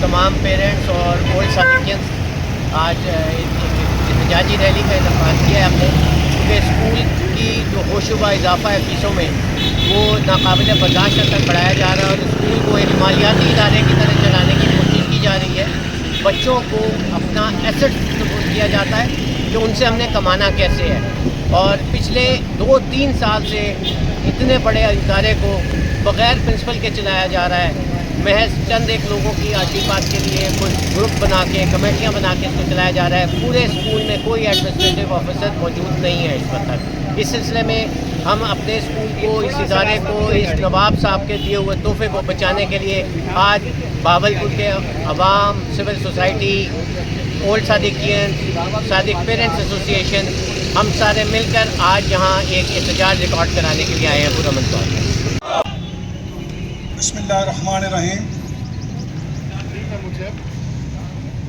तमाम पेरेंट्स और ओल्ड सादिकियंस आज एहतजाजी रैली का इनकाद किया है हमने, क्योंकि स्कूल की जो होशुबा इजाफा है फीसों में वो नाकाबिल बर्दाश्त तक बढ़ाया जा रहा है और स्कूल को एक मालियाती इदारे की तरह चलाने की कोशिश की जा रही है। बच्चों को अपना एसेट सपोर्ट किया जाता है कि उनसे हमने कमाना कैसे है, और पिछले 2-3 साल से इतने बड़े इदारे को बग़ैर प्रिंसिपल के चलाया जा रहा है। महज चंद एक लोगों की आशीर्वाद के लिए कोई ग्रुप बना के कमेटियाँ बना के इसको चलाया जा रहा है। पूरे स्कूल में कोई एडमिनिस्ट्रेटिव ऑफिसर मौजूद नहीं है इस वक्त तक। इस सिलसिले में हम अपने स्कूल को, इस इदारे को, इस नवाब साहब के दिए हुए तोहफे को बचाने के लिए आज बावलपुर के अवाम, civil society, old Sadiqian, Sadiq parents association, हम सारे मिलकर आज यहाँ एक एहतजाज रिकॉर्ड कराने के लिए आए हैं पूरा मंतौर में। बिस्मिल्लाहिर्रहमानिर्रहीम।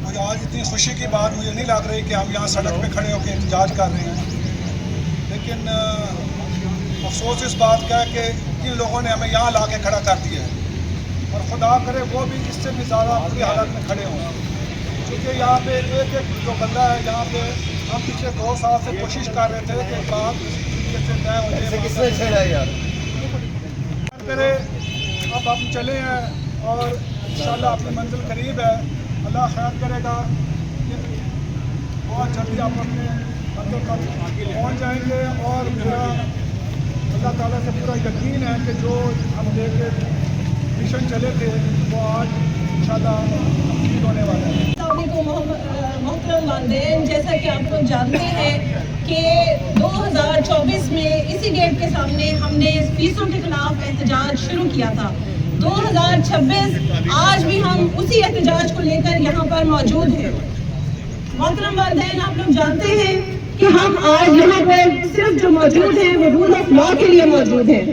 मुझे आज इतनी खुशी की बात मुझे नहीं लग रही कि हम यहाँ सड़क पे खड़े होकर एहतजाज कर रहे हैं, लेकिन अफसोस इस बात का है कि इन लोगों ने हमें यहाँ ला के खड़ा कर दिया है और खुदा करे वो भी इससे भी ज़्यादा बुरी हालत में खड़े हों, क्योंकि यहाँ पे एक जो बंदा है, यहाँ पे हम पिछले 2 साल से कोशिश कर रहे थे कि बात से तय हो जाए। किसने छेड़ा यार? करे अब हम चले हैं और इंशाल्लाह अपनी मंजिल करीब है, अल्लाह खैर करेगा। बहुत जल्दी आप अपने मंजिल तक पहुँच जाएंगे और पूरा अल्लाह ताला से पूरा यकीन है कि जो हम लेके मिशन चले थे वो आज इंशाल्लाह कंप्लीट होने वाला है। मोहतरम वालिदैन, जैसा कि आप लोग जानते हैं कि 2024 में इसी गेट के सामने हमने फीसों के खिलाफ एहतजाज शुरू किया था। 2026 आज भी हम उसी एहतजाज को लेकर यहाँ पर मौजूद हैं। मोहतरम वालिदैन, आप लोग जानते हैं कि हम आज यहाँ पर सिर्फ जो मौजूद हैं वो रूल ऑफ लॉ के लिए मौजूद हैं।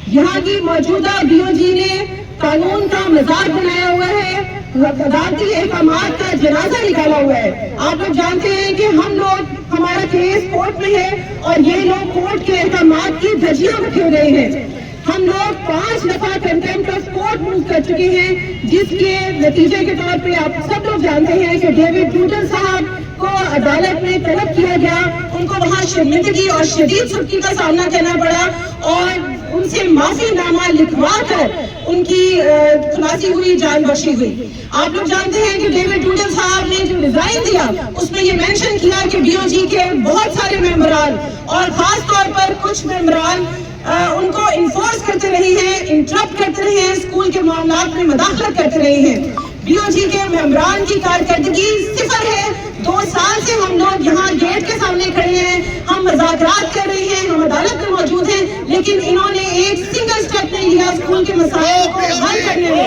यहाँ की मौजूदा बीओजी ने कानून का मजाक बनाया हुआ है, अदालती अहकामात का जनाजा निकाला हुआ है। आप लोग जानते हैं कि हम लोग, हमारा केस कोर्ट में है और ये लोग कोर्ट के अहकामात की धज्जियां रखे हुए हैं। हम लोग 5 दफा कंटेम्प्ट ऑफ कोर्ट मूव कर चुके हैं, जिसके नतीजे के तौर पे आप सब लोग जानते हैं कि डेविड डूडन साहब को अदालत में तलब किया गया, उनको वहाँ शर्मिंदगी और शदीद सख्ती का सामना करना पड़ा और उनसे माफीनामा लिखवा कर उनकी खुलासी हुई, जान बख्शी हुई। आप लोग जानते हैं कि डेविड डूडन साहब ने जो रिजाइन दिया उसमें ये मेंशन किया कि बीओजी के बहुत सारे मेंबरान और खास तौर पर कुछ मेंबरान उनको इन्फोर्स करते रहे हैं, इंटरप्ट करते रहे हैं, स्कूल के मामलात में मदाखलत करते रहे हैं। बीओजी के मेंबरान की कारकर्दगी सिफर है। 2 साल से हम लोग यहाँ गेट के सामने खड़े हैं, हम मुज़ाकरात कर रहे हैं, हम अदालत में मौजूद हैं, लेकिन इन्होंने एक सिंगल स्टेप नहीं लिया स्कूल के मसाइल को हल करने में।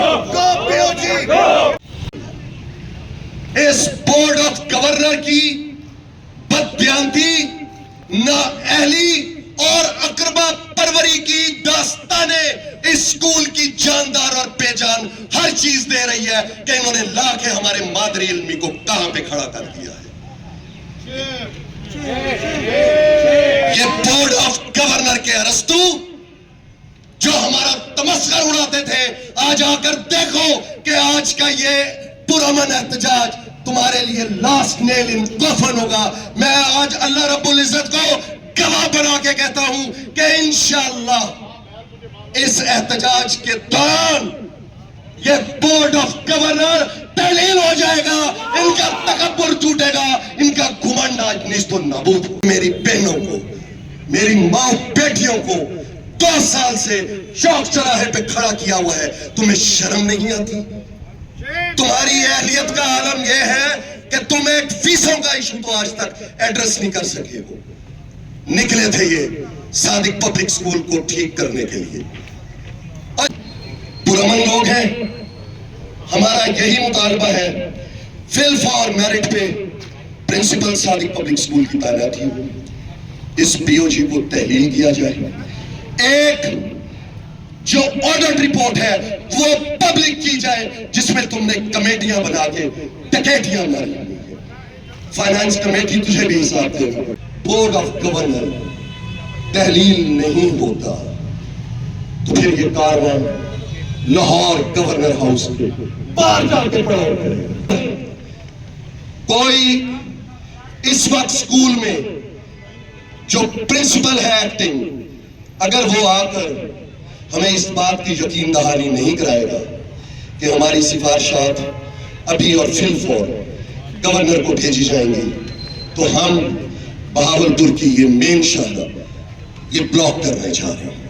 इस बोर्ड ऑफ गवर्नर की बददियांती, नाअहली और अकरबा परवरी की दास्ताने इस स्कूल की जानदार और बेजान हर चीज दे रही है कि इन्होंने ला के हमारे मादरी इल्मी को कहां पे खड़ा कर दिया है। ये बोर्ड ऑफ गवर्नर के अरस्तु जो हमारा तमस्खर उड़ाते थे, आज आकर देखो कि आज का ये पुरअमन एहतजाज तुम्हारे लिए लास्ट नेल इन कफन होगा। मैं आज अल्लाह रब्बुल इज्जत को गवाह बना के कहता हूं कि इंशाअल्लाह इस एहतजाज के दौरान ये बोर्ड ऑफ गवर्नर तहलील हो जाएगा, इनका तकब्बुर टूटेगा, इनका घुमंड आज निस्तो नाबूद। मेरी बहनों को, मेरी माँ बेटियों को 2 साल से चौक चौराहे पे खड़ा किया हुआ है, तुम्हें शर्म नहीं आती? तुम्हारी अहलियत का आलम यह है कि तुम एक फीसों का इशू तो आज तक एड्रेस नहीं कर सके हो। निकले थे ये सादिक पब्लिक स्कूल को ठीक करने के लिए। और पुरअमन लोग हैं, हमारा यही मुतालबा है, फिल फॉर मेरिट पे प्रिंसिपल सादिक पब्लिक स्कूल की तैनाती हो, इस बीओजी को तहलील किया जाए। एक जो ऑडिट रिपोर्ट है वो पब्लिक की जाए, जिसमें तुमने कमेटियां बना के डकैतियां मारी। फाइनेंस कमेटी तुझे भी हिसाब देगा। बोर्ड ऑफ गवर्नर तहलील नहीं होता तो फिर ये कारवां लाहौर गवर्नर हाउस बाहर जाके पढ़ाई करें। कोई इस वक्त स्कूल में जो प्रिंसिपल है एक्टिंग, अगर वो आकर हमें इस बात की यकीन दहानी नहीं कराएगा कि हमारी सिफारिशात अभी और फिलफौर गवर्नर को भेजी जाएंगी, तो हम बहावलपुर की ये मेन शाखा ये ब्लॉक करने जा रहे हैं।